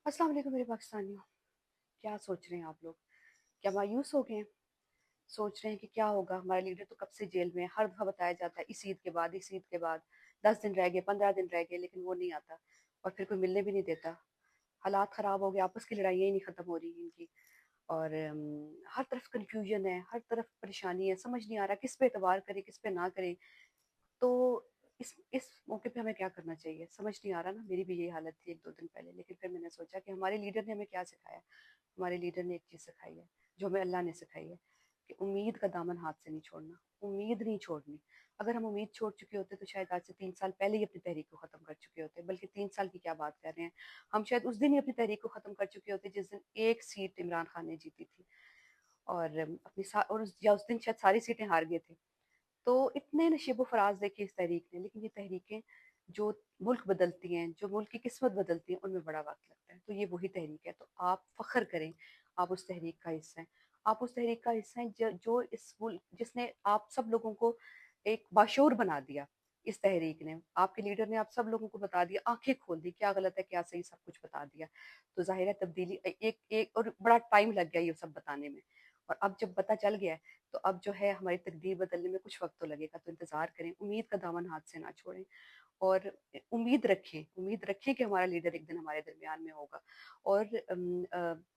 अस्सलाम वालेकुम मेरे पाकिस्तानियों। क्या सोच रहे हैं आप लोग? क्या मायूस हो गए हैं? सोच रहे हैं कि क्या होगा, हमारा लीडर तो कब से जेल में है। हर दफ़ा बताया जाता है इस ईद के बाद, इस ईद के बाद 10 दिन रह गए, 15 दिन रह गए, लेकिन वो नहीं आता और फिर कोई मिलने भी नहीं देता। हालात ख़राब हो गए, आपस की लड़ाइयाँ ही नहीं ख़त्म हो रही इनकी। और हर तरफ कन्फ्यूजन है, हर तरफ परेशानी है, समझ नहीं आ रहा किस पे एतबार करें, किस पे ना करें। तो इस मौके पे हमें क्या करना चाहिए समझ नहीं आ रहा ना। मेरी भी यही हालत थी 1-2 दिन पहले, लेकिन फिर मैंने सोचा कि हमारे लीडर ने हमें क्या सिखाया। हमारे लीडर ने एक चीज़ सिखाई है, जो हमें अल्लाह ने सिखाई है, कि उम्मीद का दामन हाथ से नहीं छोड़ना। उम्मीद नहीं छोड़नी। अगर हम उम्मीद छोड़ चुके होते तो शायद आज से 3 साल पहले ही अपनी तहरीक को ख़त्म कर चुके होते। बल्कि 3 साल की क्या बात कर रहे हैं, हम शायद उस दिन ही अपनी तहरीक को ख़त्म कर चुके होते जिस दिन एक सीट इमरान खान ने जीती थी। और उस दिन शायद सारी सीटें हार गए थे। तो इतने नशेब फराज देखे इस तहरीक ने, लेकिन ये तहरीकें जो मुल्क बदलती हैं, जो मुल्क की किस्मत बदलती हैं, उनमें बड़ा वक्त लगता है। तो ये वही तहरीक है। तो आप फ़ख्र करें, आप उस तहरीक का हिस्सा हैं। आप उस तहरीक का हिस्सा हैं जो इस मुल्क, जिसने आप सब लोगों को एक बाशऊर बना दिया। इस तहरीक ने, आपके लीडर ने आप सब लोगों को बता दिया, आंखें खोल दी, क्या गलत है क्या सही, सब कुछ बता दिया। तो जाहिर है तब्दीली एक एक और बड़ा टाइम लग गया ये सब बताने में। और अब जब पता चल गया है, तो अब जो है हमारी तकदीर बदलने में कुछ वक्त तो लगेगा। तो इंतज़ार करें, उम्मीद का दामन हाथ से ना छोड़ें। और उम्मीद रखें कि हमारा लीडर एक दिन हमारे दरमियान में होगा। और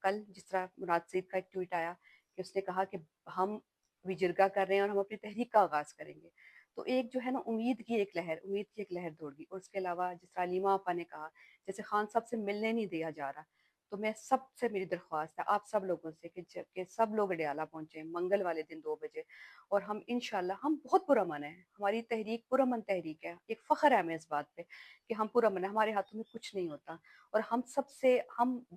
कल जिस तरह मुराद सईद का एक ट्वीट आया कि उसने कहा कि हम भी जिरगा कर रहे हैं और हम अपनी तहरीक का आगाज़ करेंगे। तो एक जो है ना, उम्मीद की एक लहर दौड़ गई। और उसके अलावा जिस तरह अलीमा आपा ने कहा, जैसे खान साहब से मिलने नहीं दिया जा रहा, तो मैं सबसे, मेरी दरख्वास्त है आप सब लोगों से कि सब लोग अडियाला पहुंचे मंगल वाले दिन 2 बजे। और हम इंशाल्लाह, हम बहुत पुरअमन है, हमारी तहरीक पुरअमन तहरीक है। एक फ़ख्र है हमें इस बात पे कि हम पुरअमन है, हमारे हाथों में कुछ नहीं होता। और हम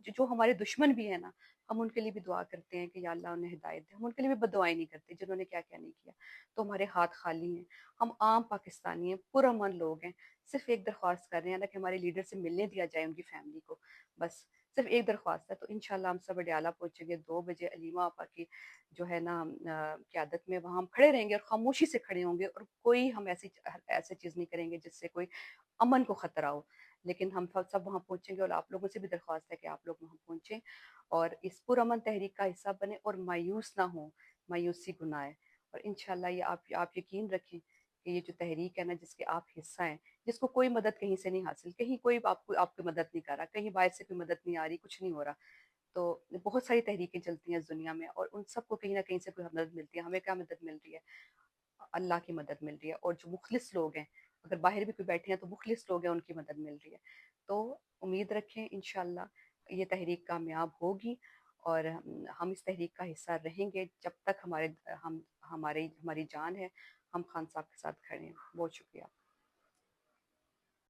जो हमारे दुश्मन भी है ना, हम उनके लिए भी दुआ करते हैं कि या अल्लाह उन्हें हिदायत दे। हम उनके लिए भी बददुआएं नहीं करते जिन्होंने क्या क्या नहीं किया। तो हमारे हाथ खाली हैं। हम आम पाकिस्तानी हैं, पुरअमन लोग हैं। सिर्फ एक दरख्वास्त कर रहे हैं ना, कि हमारे लीडर से मिलने दिया जाए उनकी फैमिली को। बस सिर्फ एक दरख्वास्त है। तो इंशाल्लाह हम सब अडियाला पहुंचेंगे 2 बजे। अलीमा आपा की जो है ना क़यादत में वहाँ हम खड़े रहेंगे और खामोशी से खड़े होंगे। और कोई हम ऐसी चीज़ नहीं करेंगे जिससे कोई अमन को ख़तरा हो। लेकिन हम सब वहाँ पहुँचेंगे। और आप लोगों से भी दरख्वास्त है कि आप लोग वहाँ पहुँचें और इस पुरअमन तहरीक का हिस्सा बने और मायूस ना हो। मायूसी गुनाह है। और इंशाल्लाह ये आप यकीन रखें कि ये जो तहरीक है ना, जिसके आप हिस्सा हैं, जिसको कोई मदद कहीं से नहीं हासिल, कहीं कोई आपको आपकी मदद नहीं कर रहा, कहीं बाहर से कोई मदद नहीं आ रही, कुछ नहीं हो रहा। तो बहुत सारी तहरीकें चलती हैं इस दुनिया में, और उन सबको कहीं ना कहीं से कोई मदद मिलती है। हमें क्या मदद मिल रही है? अल्लाह की मदद मिल रही है। और जो मुखलिस लोग हैं, अगर बाहर भी कोई बैठे हैं तो मुखलिस लोग हैं, उनकी मदद मिल रही है। तो उम्मीद रखें, इंशाल्लाह ये तहरीक कामयाब होगी। और हम इस तहरीक का हिस्सा रहेंगे जब तक हमारी जान है। हम खान साहब के साथ खड़े हैं। बहुत शुक्रिया।